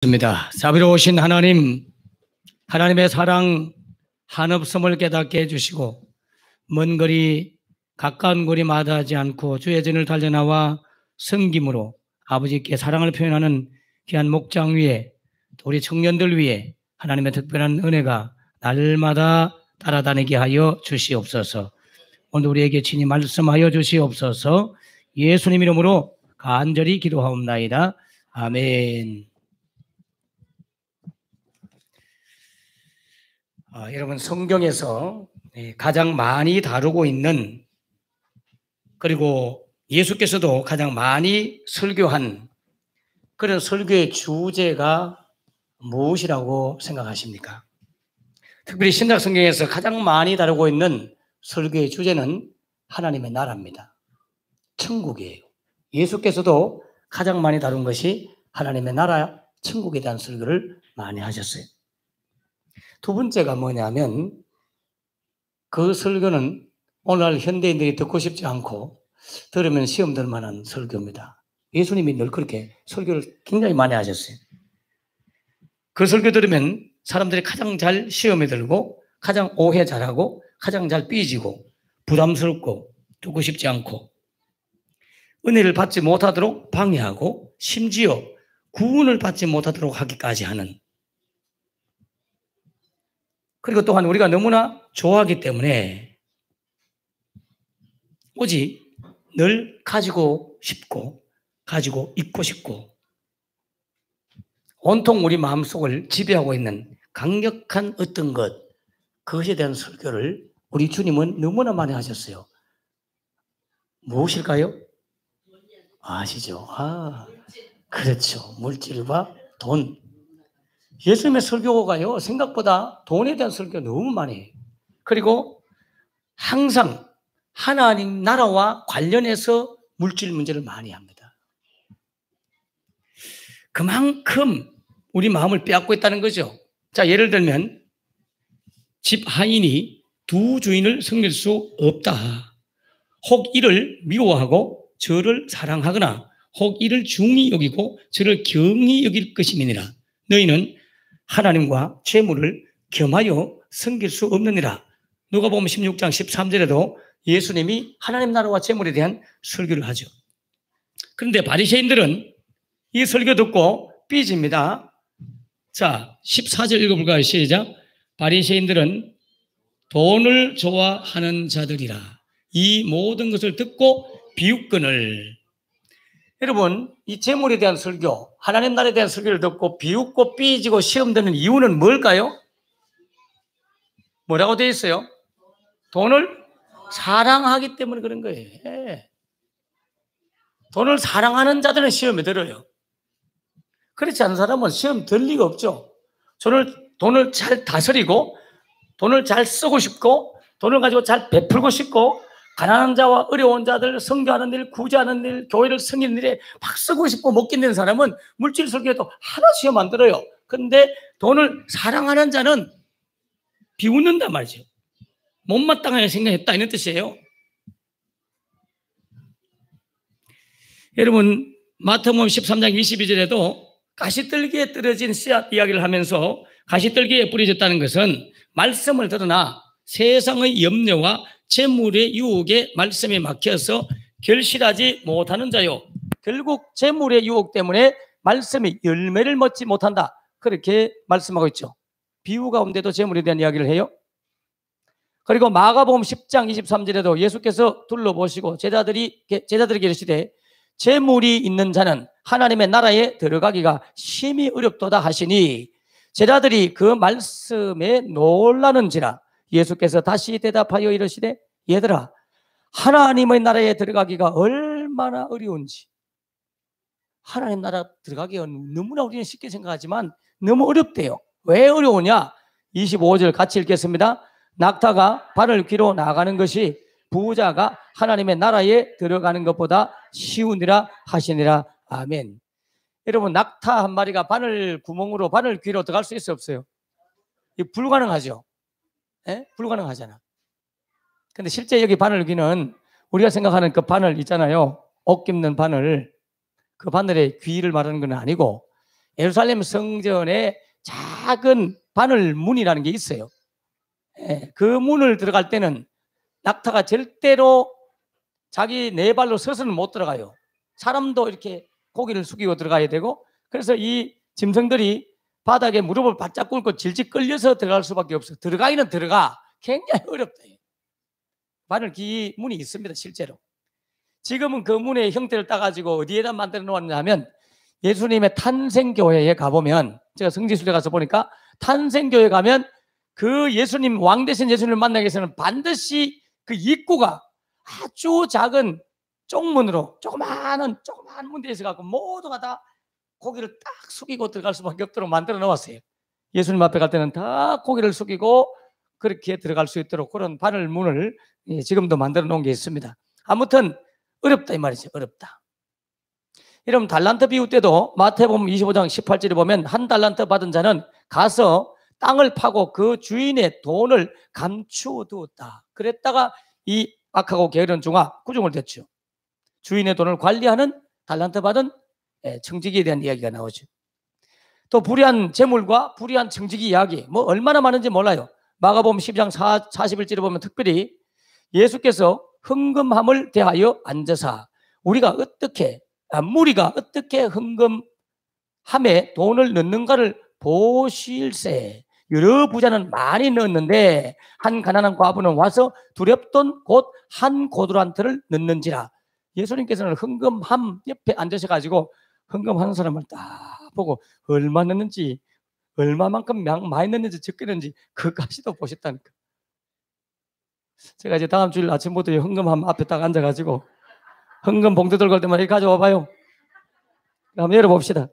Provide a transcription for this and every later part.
입니다. 자비로우신 하나님, 하나님의 사랑 한없음을 깨닫게 해주시고 먼 거리 가까운 거리 마다하지 않고 주의 전을 달려나와 섬김으로 아버지께 사랑을 표현하는 귀한 목장 위에 또 우리 청년들 위에 하나님의 특별한 은혜가 날마다 따라다니게 하여 주시옵소서. 오늘 우리에게 친히 말씀하여 주시옵소서. 예수님 이름으로 간절히 기도하옵나이다. 아멘. 여러분, 성경에서 가장 많이 다루고 있는, 그리고 예수께서도 가장 많이 설교한 그런 설교의 주제가 무엇이라고 생각하십니까? 특별히 신약 성경에서 가장 많이 다루고 있는 설교의 주제는 하나님의 나라입니다. 천국이에요. 예수께서도 가장 많이 다룬 것이 하나님의 나라, 천국에 대한 설교를 많이 하셨어요. 두 번째가 뭐냐면 그 설교는 오늘날 현대인들이 듣고 싶지 않고 들으면 시험 들 만한 설교입니다. 예수님이 늘 그렇게 설교를 굉장히 많이 하셨어요. 그 설교 들으면 사람들이 가장 잘 시험에 들고 가장 오해 잘하고 가장 잘 삐지고 부담스럽고 듣고 싶지 않고 은혜를 받지 못하도록 방해하고 심지어 구원을 받지 못하도록 하기까지 하는, 그리고 또한 우리가 너무나 좋아하기 때문에 오직 늘 가지고 싶고 가지고 있고 싶고 온통 우리 마음속을 지배하고 있는 강력한 어떤 것, 그것에 대한 설교를 우리 주님은 너무나 많이 하셨어요. 무엇일까요? 아시죠? 그렇죠. 물질과 돈. 예수님의 설교가요, 생각보다 돈에 대한 설교가 너무 많이 해요. 그리고 항상 하나님 나라와 관련해서 물질 문제를 많이 합니다. 그만큼 우리 마음을 빼앗고 있다는 거죠. 자, 예를 들면 집 하인이 두 주인을 섬길 수 없다. 혹 이를 미워하고 저를 사랑하거나 혹 이를 중히 여기고 저를 경히 여길 것임이니라. 너희는 하나님과 재물을 겸하여 섬길 수 없느니라. 누가복음 16장 13절에도 예수님이 하나님 나라와 재물에 대한 설교를 하죠. 그런데 바리새인들은 이 설교 듣고 삐집니다. 자, 14절 읽어볼까요? 시작. 바리새인들은 돈을 좋아하는 자들이라. 이 모든 것을 듣고 비웃거늘. 여러분, 이 재물에 대한 설교, 하나님 나라에 대한 설교를 듣고 비웃고 삐지고 시험되는 이유는 뭘까요? 뭐라고 되어 있어요? 돈을 사랑하기 때문에 그런 거예요. 돈을 사랑하는 자들은 시험에 들어요. 그렇지 않은 사람은 시험 들 리가 없죠. 돈을 잘 다스리고 돈을 잘 쓰고 싶고 돈을 가지고 잘 베풀고 싶고 가난한 자와 어려운 자들 선교하는 일, 구제하는 일, 교회를 섬기는 일에 막 쓰고 싶고 못 견디는 사람은 물질 설교에도 하나 시험 안 들어요. 그런데 돈을 사랑하는 자는 비웃는단 말이죠. 못마땅하게 생각했다 이런 뜻이에요. 여러분, 마태복음 13장 22절에도 가시떨기에 떨어진 씨앗 이야기를 하면서 가시떨기에 뿌려졌다는 것은 말씀을 들으나 세상의 염려와 재물의 유혹에 말씀에 막혀서 결실하지 못하는 자요. 결국 재물의 유혹 때문에 말씀이 열매를 맺지 못한다. 그렇게 말씀하고 있죠. 비유 가운데도 재물에 대한 이야기를 해요. 그리고 마가복음 10장 23절에도 예수께서 둘러보시고 제자들에게 이르시되 재물이 있는 자는 하나님의 나라에 들어가기가 심히 어렵도다 하시니 제자들이 그 말씀에 놀라는지라. 예수께서 다시 대답하여 이르시되 얘들아, 하나님의 나라에 들어가기가 얼마나 어려운지. 하나님 나라 들어가기가 너무나 우리는 쉽게 생각하지만 너무 어렵대요. 왜 어려우냐? 25절 같이 읽겠습니다. 낙타가 바늘 귀로 나가는 것이 부자가 하나님의 나라에 들어가는 것보다 쉬우니라 하시니라. 아멘. 여러분, 낙타 한 마리가 바늘 구멍으로 바늘 귀로 들어갈 수 있어요, 없어요? 이거 불가능하죠. 불가능하잖아. 근데 실제 여기 바늘 귀는 우리가 생각하는 그 바늘 있잖아요. 옷 깁는 바늘. 그 바늘의 귀를 말하는 건 아니고 예루살렘 성전에 작은 바늘 문이라는 게 있어요. 그 문을 들어갈 때는 낙타가 절대로 자기 네 발로 서서는 못 들어가요. 사람도 이렇게 고개를 숙이고 들어가야 되고, 그래서 이 짐승들이 바닥에 무릎을 바짝 꿇고 질질 끌려서 들어갈 수밖에 없어. 들어가기는 들어가. 굉장히 어렵다. 바늘 기 문이 있습니다, 실제로. 지금은 그 문의 형태를 따가지고 어디에다 만들어 놓았냐면, 예수님의 탄생교회에 가보면, 제가 성지순례 가서 보니까 탄생교회 가면 그 예수님, 왕 대신 예수님을 만나기 위해서는 반드시 그 입구가 아주 작은 쪽문으로 조그마한 문대에 있어갖고 모두가 다 고개를 딱 숙이고 들어갈 수밖에 없도록 만들어 놓았어요. 예수님 앞에 갈 때는 다 고개를 숙이고 그렇게 들어갈 수 있도록 그런 바늘 문을 지금도 만들어 놓은 게 있습니다. 아무튼 어렵다 이 말이죠. 어렵다. 여러분, 달란트 비유 때도 마태복음 25장 18절에 보면 한 달란트 받은 자는 가서 땅을 파고 그 주인의 돈을 감추어두었다. 그랬다가 이 악하고 게으른 종아 구중을 댔죠. 주인의 돈을 관리하는 달란트 받은 청지기에 대한 이야기가 나오죠. 또 불의한 재물과 불의한 청지기 이야기, 뭐 얼마나 많은지 몰라요. 마가복음 12장 41절에 보면 특별히 예수께서 흥금함을 대하여 앉으사 무리가 어떻게 흥금함에 돈을 넣는가를 보실세. 여러 부자는 많이 넣었는데 한 가난한 과부는 와서 두렵던 곧 한 고두란트를 넣는지라. 예수님께서는 흥금함 옆에 앉으셔가지고 흥금하는 사람을 딱 보고 얼마 넣는지, 얼마만큼 많이 넣는지 적게 넣는지 그까지도 보셨다니까. 제가 이제 다음 주일 아침부터 흥금함 앞에 딱 앉아가지고 흥금 봉투 들고 올 때만 이렇게 가져와 봐요. 한번 열어봅시다.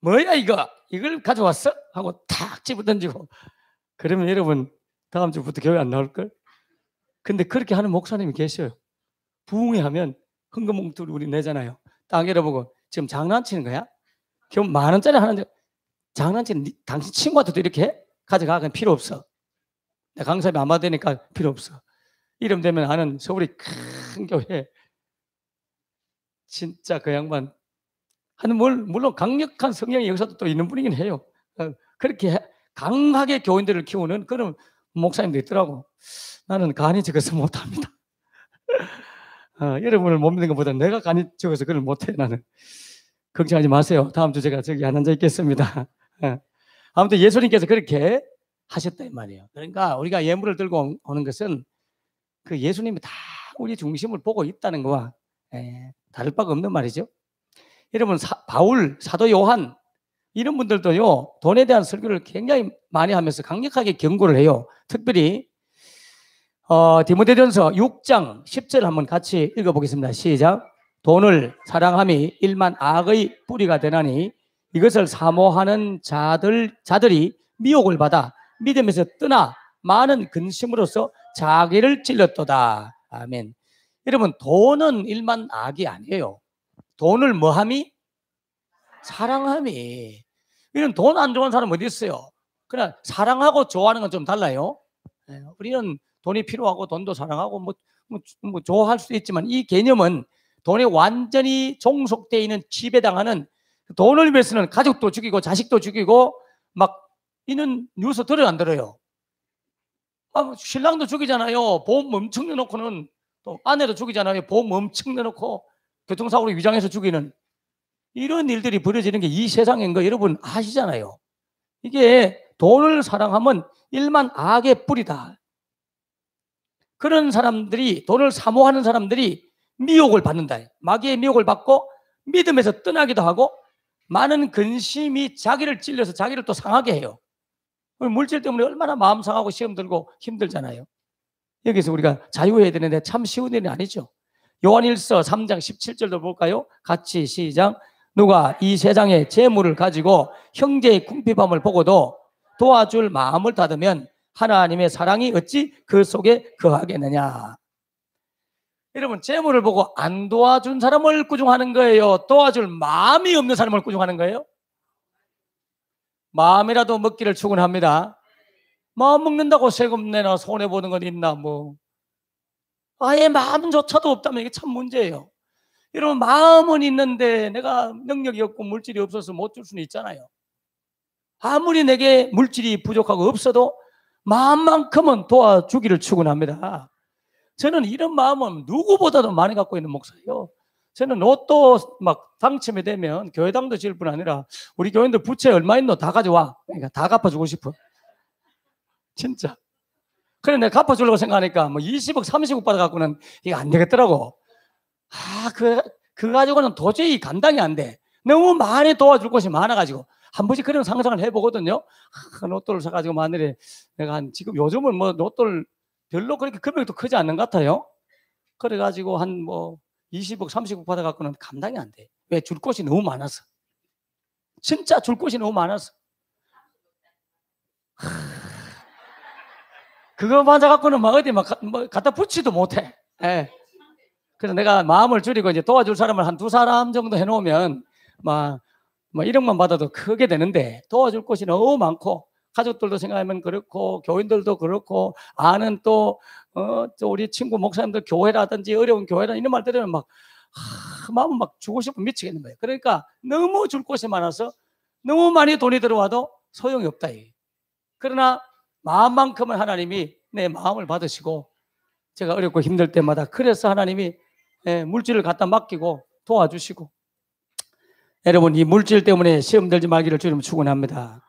뭐야 이거? 이걸 가져왔어? 하고 탁 집어 던지고. 그러면 여러분 다음 주부터 교회 안 나올걸? 근데 그렇게 하는 목사님이 계셔요. 부흥회하면 흥금 봉투를 우리 내잖아요. 딱 열어보고 지금 장난치는 거야? 그럼 10,000원짜리 하나 장난치는 당신 친구한테도 이렇게 해? 가져가. 그냥 필요 없어. 내 강사비 안 받으니까 필요 없어. 이름 되면 아는 서울이 큰 교회. 진짜 그 양반 하는 물론 강력한 성령의 역사도 또 있는 분이긴 해요. 그렇게 강하게 교인들을 키우는 그런 목사님도 있더라고. 나는 간이 적어서 못합니다. 여러분을 못 믿는 것보다 내가 간이 적어서 그걸 못해. 나는 걱정하지 마세요. 다음 주 제가 저기 안 앉아 있겠습니다. 아무튼 예수님께서 그렇게 하셨다 이 말이에요. 그러니까 우리가 예물을 들고 오는 것은 그 예수님이 다 우리 중심을 보고 있다는 거와 다를 바가 없는 말이죠. 여러분, 바울, 사도 요한 이런 분들도요 돈에 대한 설교를 굉장히 많이 하면서 강력하게 경고를 해요. 특별히 디모데전서 6장 10절 한번 같이 읽어보겠습니다. 시작. 돈을 사랑함이 일만 악의 뿌리가 되나니 이것을 사모하는 자들이 미혹을 받아 믿음에서 떠나 많은 근심으로써 자기를 찔렀도다. 아멘. 여러분, 돈은 일만 악이 아니에요. 돈을 뭐함이? 사랑함이. 이런 돈 안 좋아하는 사람 어디 있어요? 그냥 사랑하고 좋아하는 건 좀 달라요. 우리는 돈이 필요하고 돈도 사랑하고 뭐 좋아할 수도 있지만 이 개념은 돈에 완전히 종속되어 있는 지배당하는, 돈을 위해서는 가족도 죽이고 자식도 죽이고 막 이런 뉴스 들어요 안 들어요? 신랑도 죽이잖아요. 보험 엄청 내놓고는. 또 아내도 죽이잖아요. 보험 엄청 내놓고 교통사고로 위장해서 죽이는 이런 일들이 벌어지는 게 이 세상인 거 여러분 아시잖아요. 이게 돈을 사랑하면 일만 악의 뿌리다. 그런 사람들이, 돈을 사모하는 사람들이 미혹을 받는다. 마귀의 미혹을 받고 믿음에서 떠나기도 하고 많은 근심이 자기를 찔려서 자기를 또 상하게 해요. 물질 때문에 얼마나 마음 상하고 시험 들고 힘들잖아요. 여기서 우리가 자유해야 되는데 참 쉬운 일이 아니죠. 요한일서 3장 17절도 볼까요? 같이 시작. 누가 이 세상의 재물을 가지고 형제의 궁핍함을 보고도 도와줄 마음을 닫으면 하나님의 사랑이 어찌 그 속에 거하겠느냐. 여러분, 재물을 보고 안 도와준 사람을 꾸중하는 거예요? 도와줄 마음이 없는 사람을 꾸중하는 거예요? 마음이라도 먹기를 축원합니다. 마음 먹는다고 세금 내나 손해보는 건 있나 뭐. 아예 마음조차도 없다면 이게 참 문제예요. 여러분, 마음은 있는데 내가 능력이 없고 물질이 없어서 못 줄 수는 있잖아요. 아무리 내게 물질이 부족하고 없어도 마음만큼은 도와주기를 축원합니다. 저는 이런 마음은 누구보다도 많이 갖고 있는 목사예요. 저는 로또 막 당첨이 되면 교회당도 지을 뿐 아니라 우리 교인들 부채 얼마 있노 다 가져와. 그러니까 다 갚아주고 싶어. 진짜. 그래 내가 갚아주려고 생각하니까 뭐 20억 30억 받아갖고는 이게 안 되겠더라고. 그 가지고는 도저히 감당이 안 돼. 너무 많이 도와줄 것이 많아가지고 한 번씩 그런 상상을 해보거든요. 로또를 사가지고 만일에 내가 지금 요즘은 뭐 로또를 별로 그렇게 금액도 크지 않는 것 같아요. 그래가지고 한 뭐 20억 30억 받아갖고는 감당이 안 돼. 왜? 줄 곳이 너무 많아서. 진짜 줄 곳이 너무 많아서. 그거 맞아갖고는 막 어디 막 뭐 갖다 붙이도 못해. 예. 그래서 내가 마음을 줄이고 이제 도와줄 사람을 한 두 사람 정도 해놓으면 막 1억만 받아도 크게 되는데 도와줄 곳이 너무 많고 가족들도 생각하면 그렇고 교인들도 그렇고 아는 또 우리 친구 목사님들 교회라든지 어려운 교회라 이런 말 들으면 막 마음 막 주고 싶어 미치겠는 거예요. 그러니까 너무 줄 곳이 많아서 너무 많이 돈이 들어와도 소용이 없다. 그러나 마음만큼은 하나님이 내 마음을 받으시고 제가 어렵고 힘들 때마다 그래서 하나님이 물질을 갖다 맡기고 도와주시고 여러분 이 물질 때문에 시험 들지 말기를 주님 축원합니다.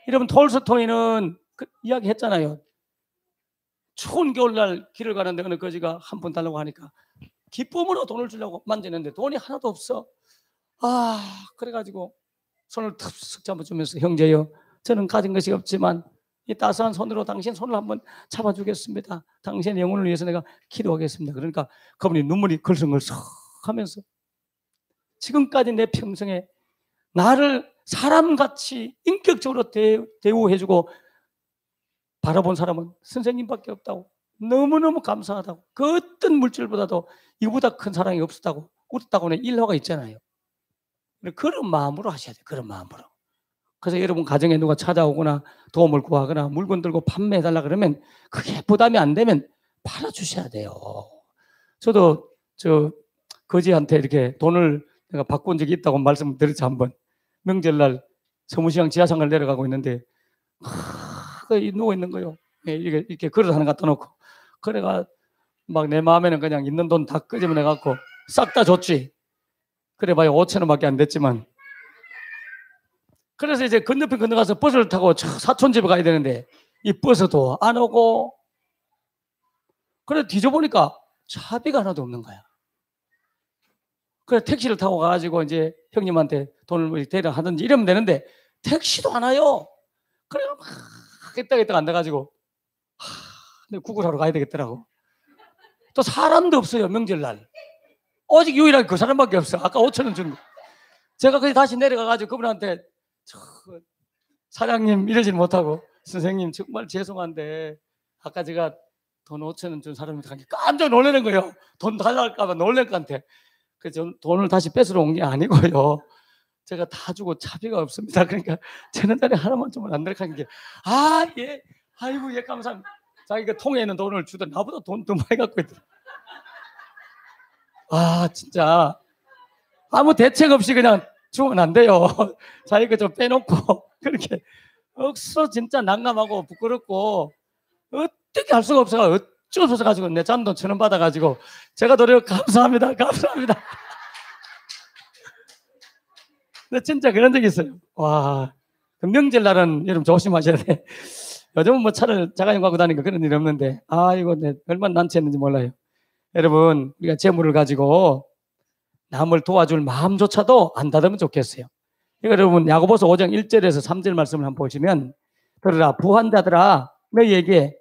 여러분 톨스토이는 이야기했잖아요. 추운 겨울날 길을 가는데 어느 거지가 한 푼 달라고 하니까 기쁨으로 돈을 주려고 만지는데 돈이 하나도 없어. 그래가지고 손을 툭 잡아주면서 형제여 저는 가진 것이 없지만 이 따스한 손으로 당신 손을 한번 잡아주겠습니다. 당신의 영혼을 위해서 내가 기도하겠습니다. 그러니까 그분이 눈물이 걸성걸성 하면서 지금까지 내 평생에 나를 사람같이 인격적으로 대우해주고 바라본 사람은 선생님밖에 없다고 너무너무 감사하다고 그 어떤 물질보다도 이거보다 큰 사랑이 없었다고 웃었다고는 일화가 있잖아요. 그런 마음으로 하셔야 돼요. 그런 마음으로. 그래서 여러분 가정에 누가 찾아오거나 도움을 구하거나 물건 들고 판매해달라 그러면 그게 부담이 안 되면 팔아주셔야 돼요. 저도 거지한테 이렇게 돈을 내가 바꾼 적이 있다고 말씀드렸죠. 한번 명절날 서무시장 지하상가를 내려가고 있는데 누워있는 거예요. 이렇게 그릇 하나 갖다 놓고 그래가 막 내 마음에는 그냥 있는 돈 다 끄집어내갖고 싹 다 줬지. 그래 봐야 5,000원밖에 안 됐지만 그래서 이제 건너편 건너가서 버스를 타고 사촌 집에 가야 되는데 이 버스도 안 오고 그래 뒤져보니까 차비가 하나도 없는 거야. 그래 택시를 타고 가가지고 이제 형님한테 돈을 대라 하든지 이러면 되는데 택시도 안 와요. 그래 막 이따가 안 돼가지고 내가 구글하러 가야 되겠더라고. 또 사람도 없어요. 명절날 오직 유일하게 그 사람밖에 없어. 아까 5,000원 준 거. 제가 그냥 다시 내려가가지고 그분한테 사장님 이러지는 못하고 선생님 정말 죄송한데 아까 제가 돈 5,000원 준 사람이 깜짝 놀라는 거예요. 돈 달라할까 봐 놀랄 것 같아. 그래서 돈을 다시 뺏으러 온 게 아니고요. 제가 다 주고 차비가 없습니다. 그러니까 천원짜리 하나만 주면 안 될까 하는 게 예. 아이고 예 감사합니다. 자기가 통에 있는 돈을 주던 나보다 돈 더 많이 갖고 있더라. 진짜 아무 대책 없이 그냥 주면 안 돼요. 자기가 좀 빼놓고 그렇게 억수로 진짜 난감하고 부끄럽고 어떻게 할 수가 없어가 어쩔 수 없어가지고 내 잔돈 1,000원 받아가지고 제가 노력 감사합니다. 감사합니다. 근데 진짜 그런 적이 있어요. 명절날은 여러분 조심하셔야 돼. 요즘은 뭐 차를 자가용 갖고 다니니까 그런 일이 없는데 이거 얼마나 난처했는지 몰라요. 여러분 우리가 재물을 가지고 남을 도와줄 마음조차도 안 닫으면 좋겠어요. 여러분 야고보서 5장 1절에서 3절 말씀을 한번 보시면 들으라 부한자들아 너희에게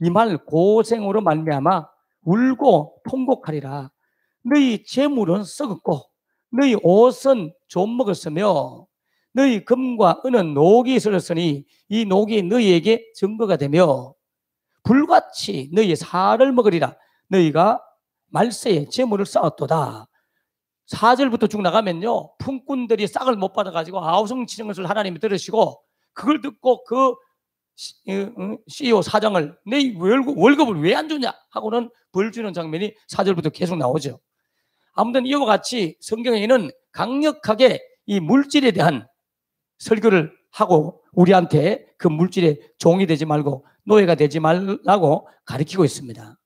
이 말 고생으로 말미암아 울고 통곡하리라. 너희 재물은 썩었고 너희 옷은 좀 먹었으며 너희 금과 은은 녹이 슬었으니 이 녹이 너희에게 증거가 되며 불같이 너희의 살을 먹으리라. 너희가 말세에 재물을 쌓았도다. 4절부터 쭉 나가면요 품꾼들이 싹을 못 받아가지고 아우성치는 것을 하나님이 들으시고 그걸 듣고 그 CEO 사장을 내 월급을 왜 안 주냐 하고는 벌 주는 장면이 4절부터 계속 나오죠. 아무튼 이와 같이 성경에는 강력하게 이 물질에 대한 설교를 하고 우리한테 그 물질의 종이 되지 말고 노예가 되지 말라고 가르치고 있습니다.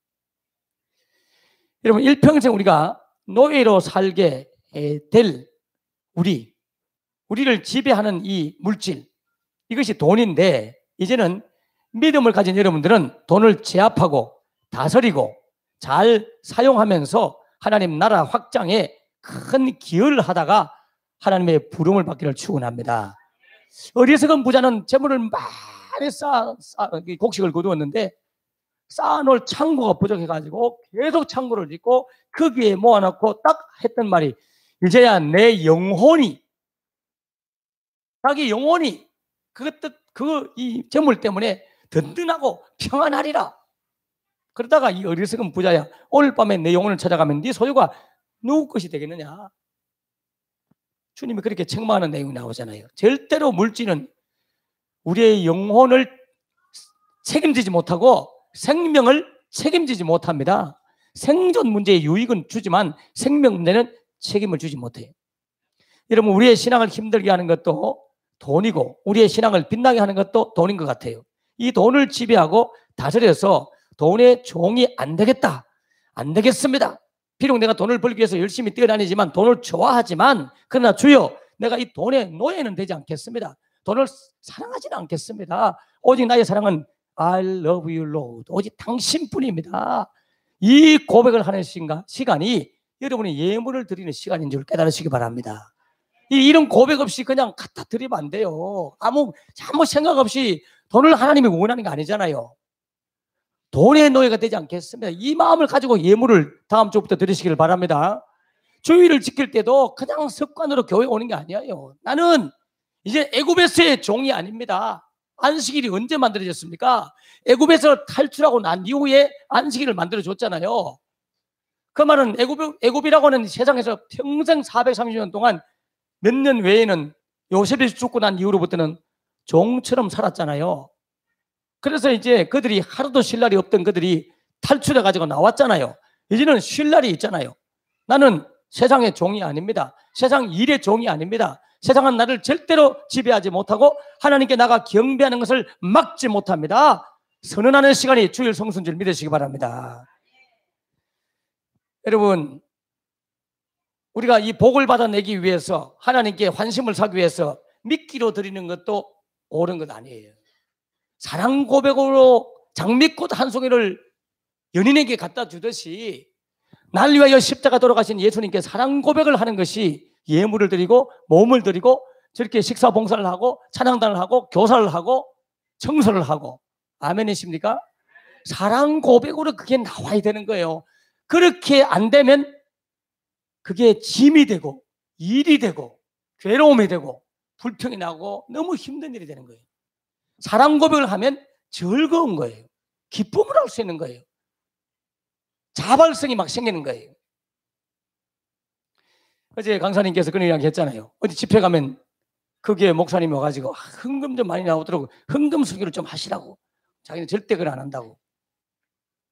여러분, 일평생 우리가 노예로 살게 될 우리를 지배하는 이 물질, 이것이 돈인데, 이제는 믿음을 가진 여러분들은 돈을 제압하고 다스리고 잘 사용하면서 하나님 나라 확장에 큰 기여를 하다가 하나님의 부름을 받기를 축원합니다. 어리석은 부자는 재물을 많이 곡식을 거두었는데 쌓아놓을 창고가 부족해가지고 계속 창고를 짓고 거기에 모아놓고 딱 했던 말이, 이제야 내 영혼이, 자기 영혼이 이 재물 때문에 든든하고 평안하리라. 그러다가 이 어리석은 부자야, 오늘 밤에 내 영혼을 찾아가면 네 소유가 누구 것이 되겠느냐. 주님이 그렇게 책망하는 내용이 나오잖아요. 절대로 물질은 우리의 영혼을 책임지지 못하고 생명을 책임지지 못합니다. 생존 문제의 유익은 주지만 생명 문제는 책임을 주지 못해요. 여러분, 우리의 신앙을 힘들게 하는 것도 돈이고 우리의 신앙을 빛나게 하는 것도 돈인 것 같아요. 이 돈을 지배하고 다스려서 돈의 종이 안 되겠다, 안 되겠습니다. 비록 내가 돈을 벌기 위해서 열심히 뛰어다니지만, 돈을 좋아하지만, 그러나 주여, 내가 이 돈의 노예는 되지 않겠습니다. 돈을 사랑하지는 않겠습니다. 오직 나의 사랑은 I love you Lord, 오직 당신뿐입니다. 이 고백을 하는 시간이 여러분이 예물을 드리는 시간인 줄 깨달으시기 바랍니다. 이런 고백 없이 그냥 갖다 드리면 안 돼요. 아무 생각 없이 돈을 하나님이 원하는 게 아니잖아요. 돈의 노예가 되지 않겠습니다. 이 마음을 가지고 예물을 다음 주부터 드리시기를 바랍니다. 주일을 지킬 때도 그냥 습관으로 교회 오는 게 아니에요. 나는 이제 애굽에서의 종이 아닙니다. 안식일이 언제 만들어졌습니까? 애굽에서 탈출하고 난 이후에 안식일을 만들어줬잖아요. 그 말은 애굽이라고 하는 세상에서 평생 430년 동안 몇 년 외에는 요셉이 죽고 난 이후로부터는 종처럼 살았잖아요. 그래서 이제 그들이 하루도 쉴 날이 없던 그들이 탈출해 가지고 나왔잖아요. 이제는 쉴 날이 있잖아요. 나는 세상의 종이 아닙니다. 세상 일의 종이 아닙니다. 세상은 나를 절대로 지배하지 못하고 하나님께 나가 경배하는 것을 막지 못합니다. 선언하는 시간이 주일 성수인 줄 믿으시기 바랍니다. 여러분, 우리가 이 복을 받아내기 위해서, 하나님께 환심을 사기 위해서 미끼로 드리는 것도 옳은 것 아니에요. 사랑 고백으로 장미꽃 한 송이를 연인에게 갖다 주듯이 날 위하여 십자가 돌아가신 예수님께 사랑 고백을 하는 것이 예물을 드리고 몸을 드리고 저렇게 식사 봉사를 하고 찬양단을 하고 교사를 하고 청소를 하고, 아멘이십니까? 사랑 고백으로 그게 나와야 되는 거예요. 그렇게 안 되면 그게 짐이 되고 일이 되고 괴로움이 되고 불평이 나고 너무 힘든 일이 되는 거예요. 사랑 고백을 하면 즐거운 거예요. 기쁨을 할 수 있는 거예요. 자발성이 막 생기는 거예요. 어제 강사님께서 그런 이야기 했잖아요. 어디 집회 가면 거기에 목사님이 와가지고 헌금 좀 많이 나오더라고. 헌금 설교를 좀 하시라고. 자기는 절대 그걸 안 한다고.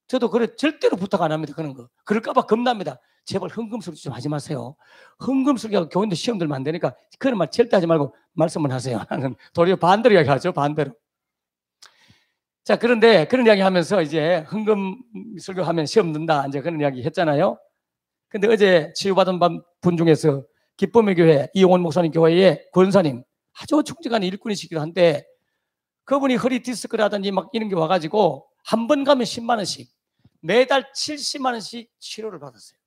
저도 그래 절대로 부탁 안 합니다. 그런 거. 그럴까봐 겁납니다. 제발 헌금 설교 좀 하지 마세요. 헌금 설교가 교인들 시험 들면 안 되니까 그런 말 절대 하지 말고 말씀을 하세요. 나는 도리어 반대로 이야기하죠. 반대로. 자, 그런데 그런 이야기 하면서 이제 헌금 설교하면 시험 든다, 이제 그런 이야기 했잖아요. 근데 어제 치유받은 분 중에서 기쁨의 교회 이용원 목사님 교회의 권사님, 아주 충직한 일꾼이시기도 한데, 그분이 허리 디스크라든지 막 이런 게 와가지고 한 번 가면 10만 원씩, 매달 70만 원씩 치료를 받았어요.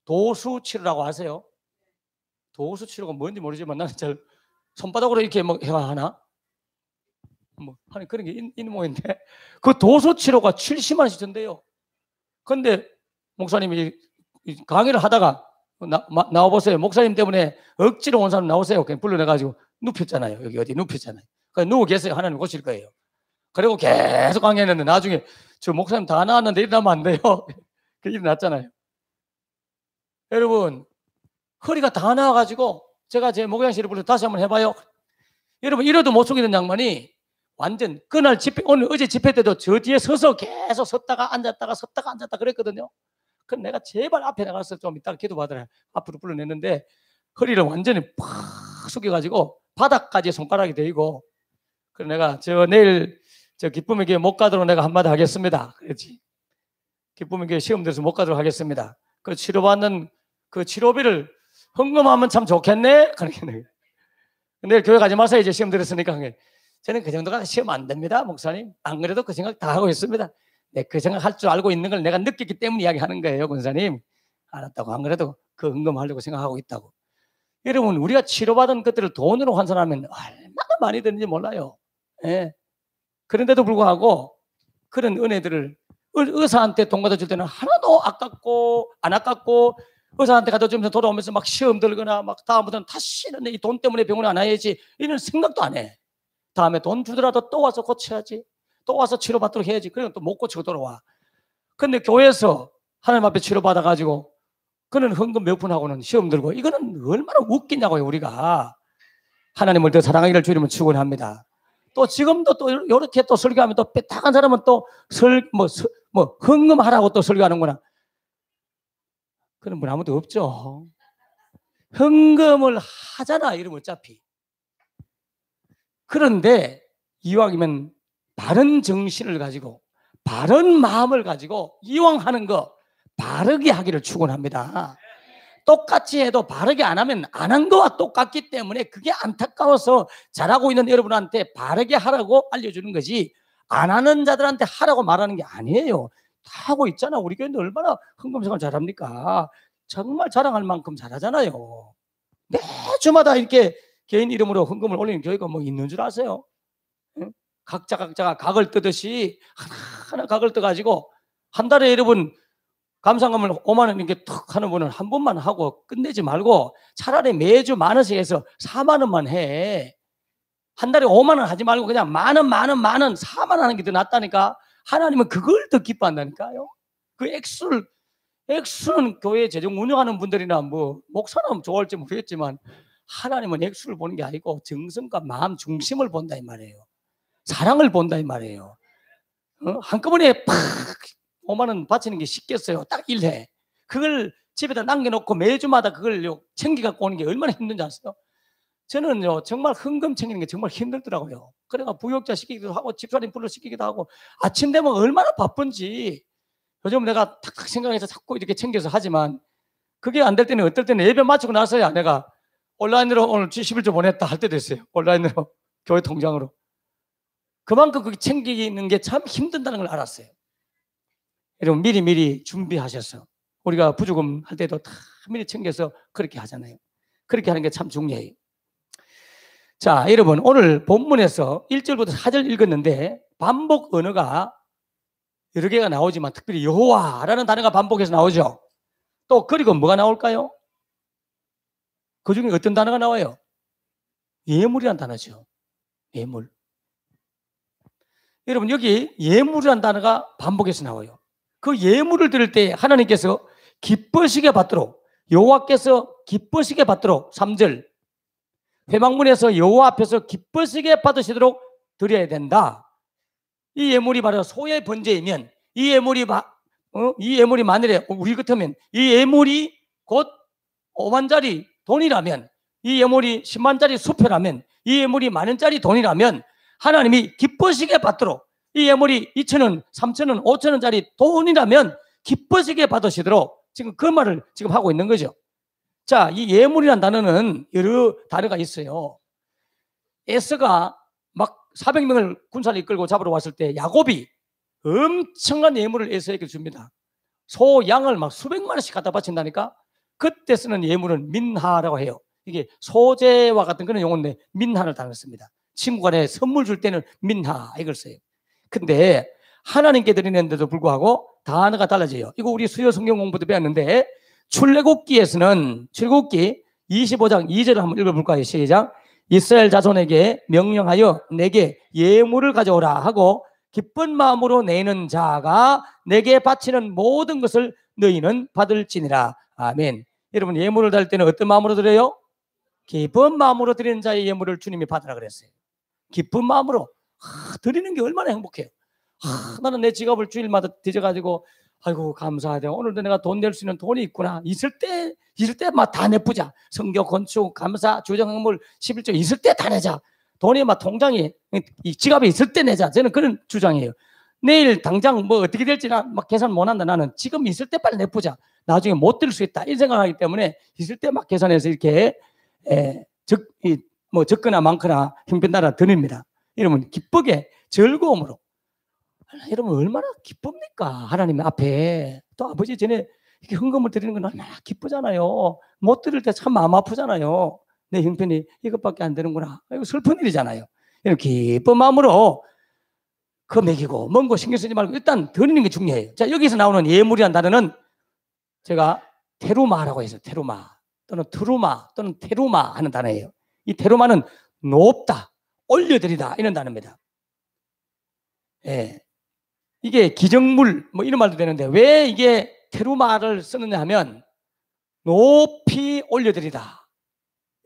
도수 치료라고 아세요? 도수 치료가 뭔지 모르지만 나는 잘 손바닥으로 이렇게 뭐 해야 하나? 뭐 하는 그런 게 있는 모양인데, 그 도수 치료가 70만 원씩 든대요. 그런데 목사님이 강의를 하다가 나와보세요. 목사님 때문에 억지로 온 사람 나오세요. 그냥 불러내가지고 눕혔잖아요. 여기 어디 눕혔잖아요. 그러니까 누워 계세요. 하나님 고칠 거예요. 그리고 계속 강의했는데 나중에 저 목사님 다 나왔는데 일어나면 안 돼요. 그 일어났잖아요. 여러분, 허리가 다 나와가지고 제가 제 목양실을 불러서 다시 한번 해봐요. 여러분, 이래도 못 속이는 양반이 완전 그날 집회, 어제 집회 때도 저 뒤에 서서 계속 섰다가 앉았다가 섰다가 앉았다 그랬거든요. 그럼 내가 제발 앞에 나가서 좀 이따가 기도받으라 앞으로 불러냈는데 허리를 완전히 팍 숙여가지고 바닥까지 손가락이 대고 그래 내가 내일 기쁨의 교회 못 가도록 내가 한마디 하겠습니다. 그랬지. 기쁨의 교회 시험 들어서 못 가도록 하겠습니다. 그 치료받는 그 치료비를 헌금하면 참 좋겠네. 그렇게 내일 교회 가지 마세요. 이제 시험 들었으니까. 저는 그 정도가 시험 안 됩니다, 목사님. 안 그래도 그 생각 다 하고 있습니다. 그 생각 할 줄 알고 있는 걸 내가 느꼈기 때문에 이야기하는 거예요, 권사님. 알았다고. 안 그래도 그 헌금하려고 생각하고 있다고. 여러분, 우리가 치료받은 것들을 돈으로 환산하면 얼마나 많이 드는지 몰라요. 예. 그런데도 불구하고 그런 은혜들을 의사한테 돈 갖다 줄 때는 하나도 아깝고 안 아깝고 의사한테 갖다 주면서 돌아오면서 막 시험 들거나 막 다음부터는 다시는 이 돈 때문에 병원에 안 와야지 이런 생각도 안 해. 다음에 돈 주더라도 또 와서 고쳐야지. 또 와서 치료받도록 해야지. 그러면 또 못 고치고 돌아와. 근데 교회에서 하나님 앞에 치료받아가지고 그는 헌금 몇 푼하고는 시험 들고 이거는 얼마나 웃기냐고요. 우리가 하나님을 더 사랑하기를 주님은 축원합니다. 또 지금도 또 이렇게 또 설교하면 또 빼딱한 사람은 또 헌금하라고 또 설교하는구나. 그런 분 아무도 없죠. 헌금을 하잖아, 이러면 어차피. 그런데 이왕이면 바른 정신을 가지고 바른 마음을 가지고 이왕 하는 거 바르게 하기를 축원합니다. 똑같이 해도 바르게 안 하면 안 한 거와 똑같기 때문에 그게 안타까워서 잘하고 있는 여러분한테 바르게 하라고 알려주는 거지 안 하는 자들한테 하라고 말하는 게 아니에요. 다 하고 있잖아. 우리 교회는 얼마나 헌금생활 잘합니까? 정말 자랑할 만큼 잘하잖아요. 매주마다 이렇게 개인 이름으로 헌금을 올리는 교회가 뭐 있는 줄 아세요? 각자가 각을 뜨듯이 하나하나 각을 떠가지고 한 달에 여러분 감상금을 5만 원 이렇게 툭 하는 분은 한 번만 하고 끝내지 말고 차라리 매주 10,000원씩 해서 4만 원만 해. 한 달에 5만 원 하지 말고 그냥 만 원, 4만 원 하는 게 더 낫다니까. 하나님은 그걸 더 기뻐한다니까요. 그 액수는 교회 재정 운영하는 분들이나 뭐 목사는 좋아할지 모르겠지만 하나님은 액수를 보는 게 아니고 정성과 마음 중심을 본다 이 말이에요. 사랑을 본다 이 말이에요. 한꺼번에 팍 5만 원 바치는 게 쉽겠어요. 딱 1회. 그걸 집에다 남겨놓고 매주마다 그걸 챙겨갖고 오는 게 얼마나 힘든지 아세요? 저는요, 정말 헌금 챙기는 게 정말 힘들더라고요. 그래가 부역자 시키기도 하고, 집사님 불러 시키기도 하고, 아침 되면 얼마나 바쁜지. 요즘 내가 탁탁 생각해서 자꾸 이렇게 챙겨서 하지만, 그게 안 될 때는 어떨 때는 예배 마치고 나서야 내가 온라인으로 오늘 11조 보냈다 할 때도 있어요. 온라인으로, 교회 통장으로. 그만큼 그게 챙기는 게 참 힘든다는 걸 알았어요. 여러분 미리 준비하셔서 우리가 부조금 할 때도 다 미리 챙겨서 그렇게 하잖아요. 그렇게 하는 게 참 중요해요. 자, 여러분 오늘 본문에서 1절부터 4절 읽었는데 반복 언어가 여러 개가 나오지만 특별히 여호와라는 단어가 반복해서 나오죠. 또 그리고 뭐가 나올까요? 그 중에 어떤 단어가 나와요? 예물이라는 단어죠. 예물. 여러분 여기 예물이라는 단어가 반복해서 나와요. 그 예물을 드릴 때 하나님께서 기뻐시게 받도록 여호와께서 기뻐시게 받도록 3절 회막문에서 여호와 앞에서 기뻐시게 받으시도록 드려야 된다. 이 예물이 바로 소의 번제이면 이 예물이 만일에 우리 같으면 이 예물이 곧 5만짜리 돈이라면 이 예물이 10만짜리 수표라면 이 예물이 만원짜리 돈이라면 하나님이 기뻐시게 받도록 이 예물이 2,000원, 3,000원, 5,000원짜리 돈이라면 기뻐지게 받으시도록 지금 그 말을 지금 하고 있는 거죠. 자, 이 예물이라는 단어는 여러 단어가 있어요. 에서가 막 400명을 군사를 이끌고 잡으러 왔을 때 야곱이 엄청난 예물을 에서에게 줍니다. 소, 양을 막 수백만 원씩 갖다 바친다니까. 그때 쓰는 예물은 민하라고 해요. 이게 소재와 같은 그런 용어인데 민하를 단어를 씁니다. 친구 간에 선물 줄 때는 민하 이걸 써요. 근데 하나님께 드리는데도 불구하고 단어가 달라져요. 이거 우리 수요 성경 공부 때 배웠는데 출애굽기에서는 출애굽기 25장 2절을 한번 읽어볼까요? 시작. 이스라엘 자손에게 명령하여 내게 예물을 가져오라 하고 기쁜 마음으로 내는 자가 내게 바치는 모든 것을 너희는 받을지니라. 아멘. 여러분 예물을 드릴 때는 어떤 마음으로 드려요? 기쁜 마음으로 드리는 자의 예물을 주님이 받으라 그랬어요. 기쁜 마음으로 드리는 게 얼마나 행복해요. 나는 내 지갑을 주일마다 뒤져가지고 아이고 감사하다. 오늘도 내가 돈 낼 수 있는 돈이 있구나. 있을 때 막 다 내쁘자. 성교, 건축, 감사, 주정학물 11조 있을 때 다 내자. 돈이 막 통장에 이 지갑에 있을 때 내자. 저는 그런 주장이에요. 내일 당장 뭐 어떻게 될지 막 계산 못 한다. 나는 지금 있을 때 빨리 내쁘자. 나중에 못 들 수 있다. 이 생각하기 때문에 있을 때 막 계산해서 이렇게 적거나 많거나 형편따라 드립니다. 여러분 기쁘게 즐거움으로. 여러분 얼마나 기쁩니까? 하나님 앞에. 또 아버지 전에 이렇게 헌금을 드리는 건 얼마나 기쁘잖아요. 못 드릴 때 참 마음 아프잖아요. 내 형편이 이것밖에 안 되는구나. 이거 슬픈 일이잖아요. 이런 기쁜 마음으로 그 먹이고 먼 거 신경 쓰지 말고 일단 드리는 게 중요해요. 자, 여기서 나오는 예물이라는 단어는 제가 테루마라고 해서 테루마 또는 트루마 또는 테루마 하는 단어예요. 이 테루마는 높다, 올려드리다 이런 단어입니다. 예. 이게 기정물 뭐 이런 말도 되는데 왜 이게 테루마를 쓰느냐 하면 높이 올려드리다.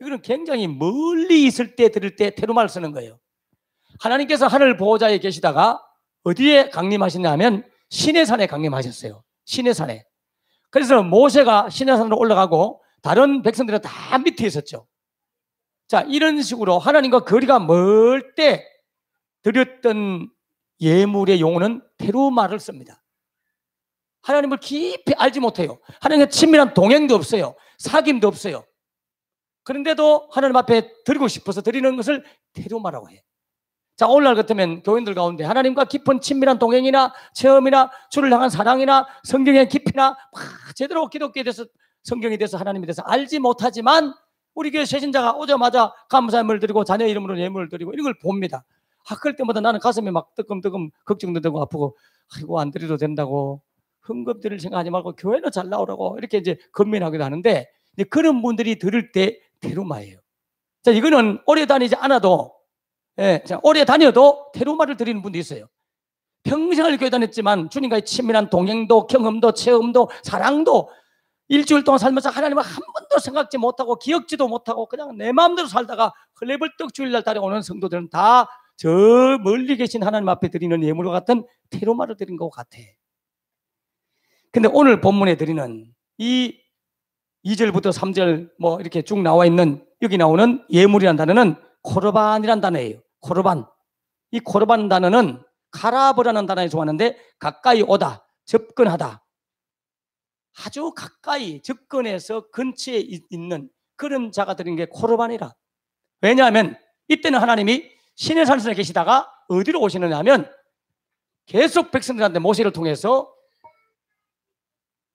이거는 굉장히 멀리 있을 때 드릴 때 테루마를 쓰는 거예요. 하나님께서 하늘 보호자에 계시다가 어디에 강림하시냐 하면 시내산에 강림하셨어요. 시내산에. 그래서 모세가 시내산으로 올라가고 다른 백성들은 다 밑에 있었죠. 자, 이런 식으로 하나님과 거리가 멀 때 드렸던 예물의 용어는 테루마를 씁니다. 하나님을 깊이 알지 못해요. 하나님과 친밀한 동행도 없어요. 사귐도 없어요. 그런데도 하나님 앞에 드리고 싶어서 드리는 것을 테루마라고 해요. 자, 오늘날 같으면 교인들 가운데 하나님과 깊은 친밀한 동행이나 체험이나 주를 향한 사랑이나 성경의 깊이나 제대로 기독교에 대해서 성경에 대해서 하나님에 대해서 알지 못하지만 우리 교회 새신자가 오자마자 감사함을 드리고 자녀 이름으로 예물을 드리고 이런 걸 봅니다. 그럴 때마다 나는 가슴이 막 뜨끔뜨끔 걱정도 되고 아프고 아이고 안 드려도 된다고 헌금 드릴 생각하지 말고 교회는 잘 나오라고 이렇게 이제 건면하기도 하는데 그런 분들이 들을 때 테루마예요. 자, 이거는 오래 다니지 않아도 오래 다녀도 테루마를 드리는 분도 있어요. 평생을 교회 다녔지만 주님과의 친밀한 동행도 경험도 체험도 사랑도 일주일 동안 살면서 하나님을 한 번도 생각지 못하고 기억지도 못하고 그냥 내 마음대로 살다가 흘레벌떡 주일날 달에 오는 성도들은 다 저 멀리 계신 하나님 앞에 드리는 예물과 같은 테루마를 드린 것 같아. 근데 오늘 본문에 드리는 이 2절부터 3절 뭐 이렇게 쭉 나와 있는 여기 나오는 예물이라는 단어는 코르반이라는 단어예요. 코르반. 이 코르반 단어는 카라브라는 단어에 좋아하는데 가까이 오다, 접근하다. 아주 가까이 접근해서 근처에 있는 그런 자가 드린 게 코르반이라. 왜냐하면 이때는 하나님이 시내산에 계시다가 어디로 오시느냐 하면 계속 백성들한테 모세를 통해서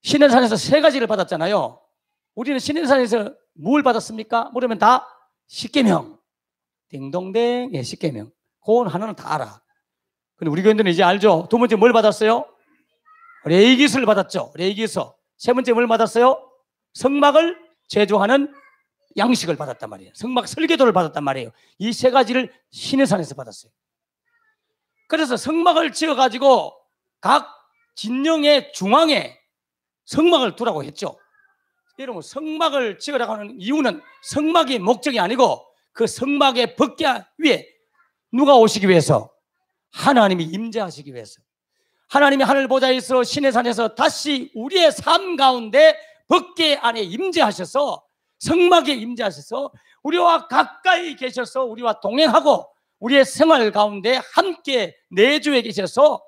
시내산에서 3가지를 받았잖아요. 우리는 시내산에서 뭘 받았습니까? 물으면 다 십계명. 딩동댕, 예, 십계명. 그건 하나는 다 알아. 근데 우리 교인들은 이제 알죠? 두 번째 뭘 받았어요? 레위기서를 받았죠. 레위기서. 세 번째 뭘 받았어요? 성막을 제조하는 양식을 받았단 말이에요. 성막 설계도를 받았단 말이에요. 이 3가지를 시내산에서 받았어요. 그래서 성막을 지어가지고 각 진영의 중앙에 성막을 두라고 했죠. 여러분, 성막을 지으라고 하는 이유는 성막이 목적이 아니고 그 성막의 벗개 위에 누가 오시기 위해서? 하나님이 임재하시기 위해서. 하나님이 하늘 보좌에서 시내산에서 다시 우리의 삶 가운데 벗개 안에 임재하셔서 성막에 임재하셔서 우리와 가까이 계셔서 우리와 동행하고 우리의 생활 가운데 함께 내주에 계셔서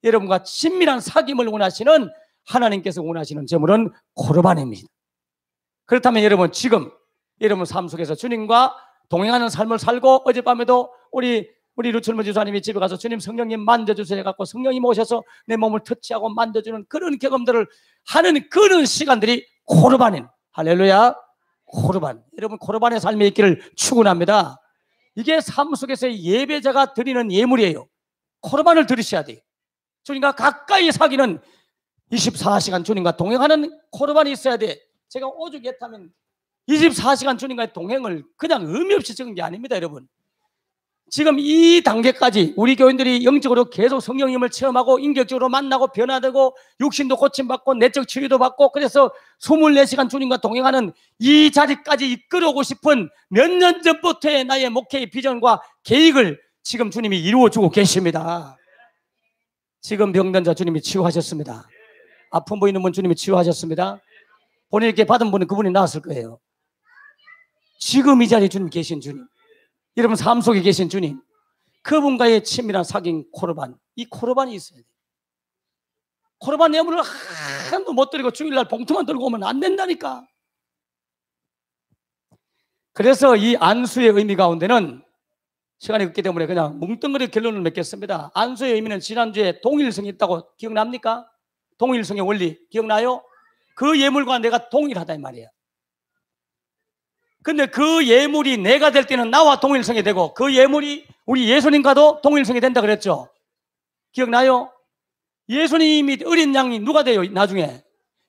여러분과 친밀한 사귐을 원하시는 하나님께서 원하시는 제물은 코르반입니다. 그렇다면 여러분 지금 여러분 삶 속에서 주님과 동행하는 삶을 살고 어젯밤에도 우리 루철모 지사님이 집에 가서 주님 성령님 만져주세요 해갖고 성령님 오셔서 내 몸을 터치하고 만져주는 그런 경험들을 하는 그런 시간들이 코르반인 할렐루야 코르반. 여러분 코르반의 삶이 있기를 축원합니다. 이게 삶 속에서의 예배자가 드리는 예물이에요. 코르반을 드리셔야 돼요. 주님과 가까이 사귀는 24시간 주님과 동행하는 코르반이 있어야 돼. 제가 오죽 했다면 24시간 주님과의 동행을 그냥 의미 없이 적은 게 아닙니다. 여러분 지금 이 단계까지 우리 교인들이 영적으로 계속 성령님을 체험하고 인격적으로 만나고 변화되고 육신도 고침받고 내적 치유도 받고 그래서 24시간 주님과 동행하는 이 자리까지 이끌어오고 싶은 몇 년 전부터의 나의 목회의 비전과 계획을 지금 주님이 이루어주고 계십니다. 지금 병든 자 주님이 치유하셨습니다. 아픈 분 있는 분 주님이 치유하셨습니다. 본인에게 받은 분은 그분이 나았을 거예요. 지금 이 자리에 주님 계신 주님, 여러분 삶 속에 계신 주님, 그분과의 친밀한 사귐 코르반, 이 코르반이 있어야 돼요. 코르반 예물을 하나도 못 드리고 주일날 봉투만 들고 오면 안 된다니까. 그래서 이 안수의 의미 가운데는 시간이 없기 때문에 그냥 뭉뚱그리 결론을 맺겠습니다. 안수의 의미는 지난주에 동일성이 있다고 기억납니까? 동일성의 원리 기억나요? 그 예물과 내가 동일하다 이 말이에요. 근데 그 예물이 내가 될 때는 나와 동일성이 되고 그 예물이 우리 예수님과도 동일성이 된다 그랬죠. 기억나요? 예수님이 어린 양이 누가 돼요? 나중에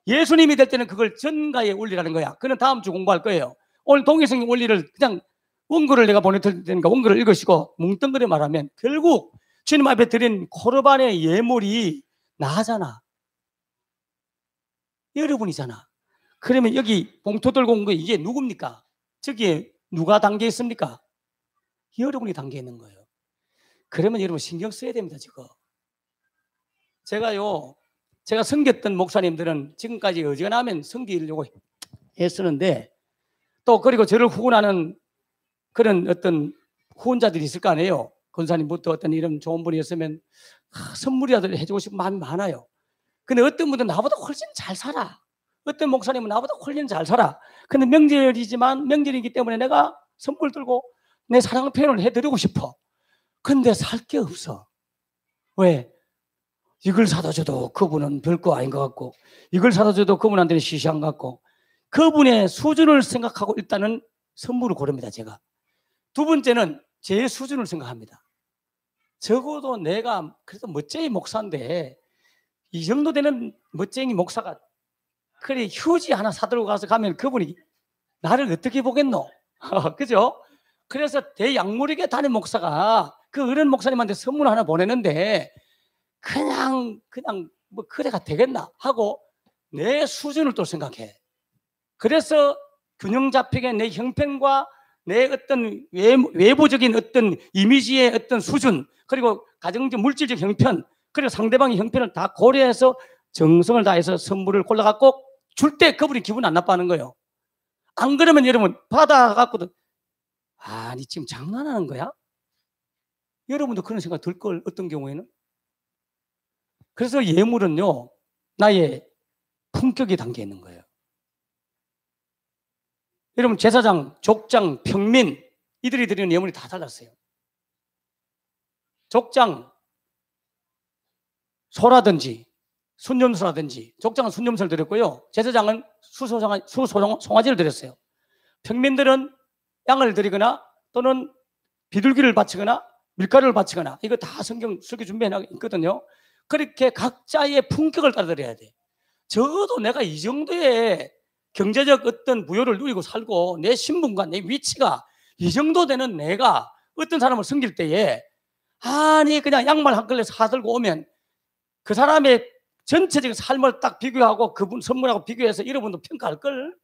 예수님이 될 때는 그걸 전가의 원리라는 거야. 그는 다음 주 공부할 거예요. 오늘 동일성의 원리를 그냥 원고를 내가 보내드릴 테니까 원고를 읽으시고 뭉뚱그려 말하면 결국 주님 앞에 드린 코르반의 예물이 나잖아. 여러분이잖아. 그러면 여기 봉투 들고 온 거 이게 누굽니까? 저기에 누가 담겨 있습니까? 여러분이 담겨 있는 거예요. 그러면 여러분 신경 써야 됩니다. 제가 섬겼던 목사님들은 지금까지 어지간하면 섬기려고 애쓰는데 또 그리고 저를 후원하는 그런 어떤 후원자들이 있을 거 아니에요. 권사님부터 어떤 이런 좋은 분이었으면 선물이라도 해주고 싶은 마음이 많아요. 근데 어떤 분들은 나보다 훨씬 잘 살아. 어떤 목사님은 나보다 훨씬 잘 살아. 근데 명절이기 때문에 내가 선물 들고 내 사랑 표현을 해드리고 싶어. 근데 살 게 없어. 왜? 이걸 사다 줘도 그분은 별거 아닌 것 같고 이걸 사다 줘도 그분한테는 시시한 것 같고 그분의 수준을 생각하고 일단은 선물을 고릅니다. 제가. 두 번째는 제 수준을 생각합니다. 적어도 내가 그래도 멋쟁이 목사인데 이 정도 되는 멋쟁이 목사가 그래 휴지 하나 사들고 가면 그분이 나를 어떻게 보겠노? 그죠? 그래서 대약물에게 다닌 목사가 그 어른 목사님한테 선물 하나 보내는데 그냥 뭐 그래가 되겠나 하고 내 수준을 또 생각해. 그래서 균형 잡히게 내 형편과 내 어떤 외부적인 어떤 이미지의 어떤 수준 그리고 가정적 물질적 형편 그리고 상대방의 형편을 다 고려해서 정성을 다해서 선물을 골라갖고 줄 때 그분이 기분 안 나빠하는 거예요. 안 그러면 여러분 받아갖고도 아니 지금 장난하는 거야? 여러분도 그런 생각 들 걸 어떤 경우에는. 그래서 예물은요 나의 품격이 담겨 있는 거예요. 여러분 제사장, 족장, 평민 이들이 드리는 예물이 다 달랐어요. 족장 소라든지 순념소라든지 족장은 순념소를 드렸고요. 제사장은 수송아지를 드렸어요. 평민들은 양을 드리거나 또는 비둘기를 바치거나 밀가루를 바치거나 이거 다 성경 설교 준비해 있거든요. 그렇게 각자의 품격을 따라드려야 돼. 적어도 내가 이 정도의 경제적 어떤 부여를 누리고 살고 내 신분과 내 위치가 이 정도 되는 내가 어떤 사람을 섬길 때에 아니 그냥 양말 한 걸레 사들고 오면 그 사람의 전체적인 삶을 딱 비교하고 그분 선물하고 비교해서 여러분도 평가할걸.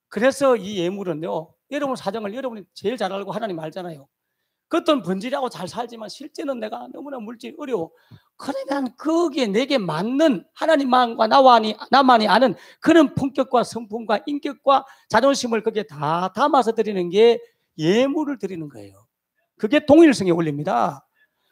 그래서 이 예물은요 여러분 사정을 여러분이 제일 잘 알고 하나님 알잖아요. 그것도 번지르하고 잘 살지만 실제는 내가 너무나 물질이 어려워. 그러면 거기에 내게 맞는 하나님만과 나만이 아는 그런 품격과 성품과 인격과 자존심을 거기에 다 담아서 드리는 게 예물을 드리는 거예요. 그게 동일성의 원리입니다.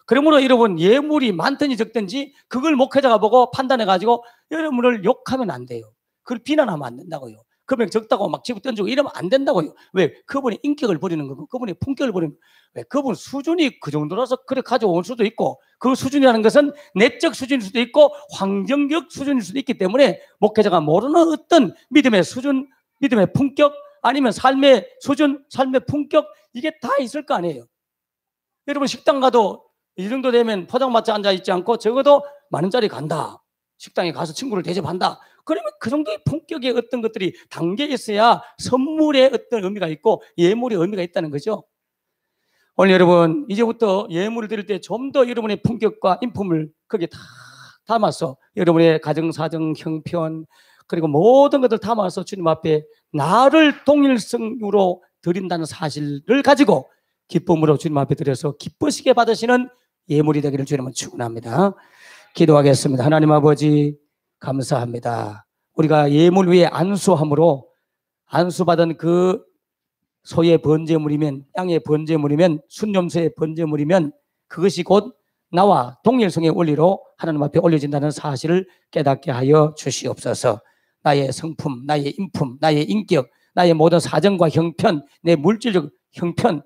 그러므로 여러분 예물이 많든지 적든지 그걸 목회자가 보고 판단해가지고 여러분을 욕하면 안 돼요. 그걸 비난하면 안 된다고요. 그러면 적다고 막 집어 던지고 이러면 안 된다고요. 왜? 그분의 인격을 버리는 거고 그분의 품격을 버리는 거고 왜? 그분 수준이 그 정도라서 그래 가져올 수도 있고 그 수준이라는 것은 내적 수준일 수도 있고 환경적 수준일 수도 있기 때문에 목회자가 모르는 어떤 믿음의 수준, 믿음의 품격 아니면 삶의 수준, 삶의 품격 이게 다 있을 거 아니에요. 여러분 식당 가도 이 정도 되면 포장마차 앉아있지 않고 적어도 10,000원짜리 간다. 식당에 가서 친구를 대접한다. 그러면 그 정도의 품격의 어떤 것들이 담겨 있어야 선물의 어떤 의미가 있고 예물의 의미가 있다는 거죠. 오늘 여러분 이제부터 예물을 드릴 때 좀 더 여러분의 품격과 인품을 거기에 다 담아서 여러분의 가정사정, 형편 그리고 모든 것을 담아서 주님 앞에 나를 동일성으로 드린다는 사실을 가지고 기쁨으로 주님 앞에 드려서 기쁘시게 받으시는 예물이 되기를 주님은 축원합니다. 기도하겠습니다. 하나님 아버지 감사합니다. 우리가 예물 위에 안수함으로 안수받은 그 소의 번제물이면, 양의 번제물이면, 순념소의 번제물이면 그것이 곧 나와 동일성의 원리로 하나님 앞에 올려진다는 사실을 깨닫게 하여 주시옵소서. 나의 성품, 나의 인품, 나의 인격, 나의 모든 사정과 형편, 내 물질적 형편,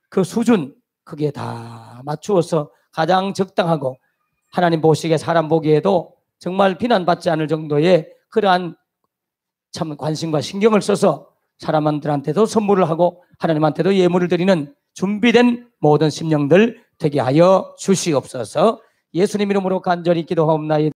그 수준, 그게 다 맞추어서 가장 적당하고 하나님 보시기에 사람 보기에도 정말 비난받지 않을 정도의 그러한 참 관심과 신경을 써서 사람들한테도 선물을 하고 하나님한테도 예물을 드리는 준비된 모든 심령들 되게 하여 주시옵소서. 예수님 이름으로 간절히 기도하옵나이다.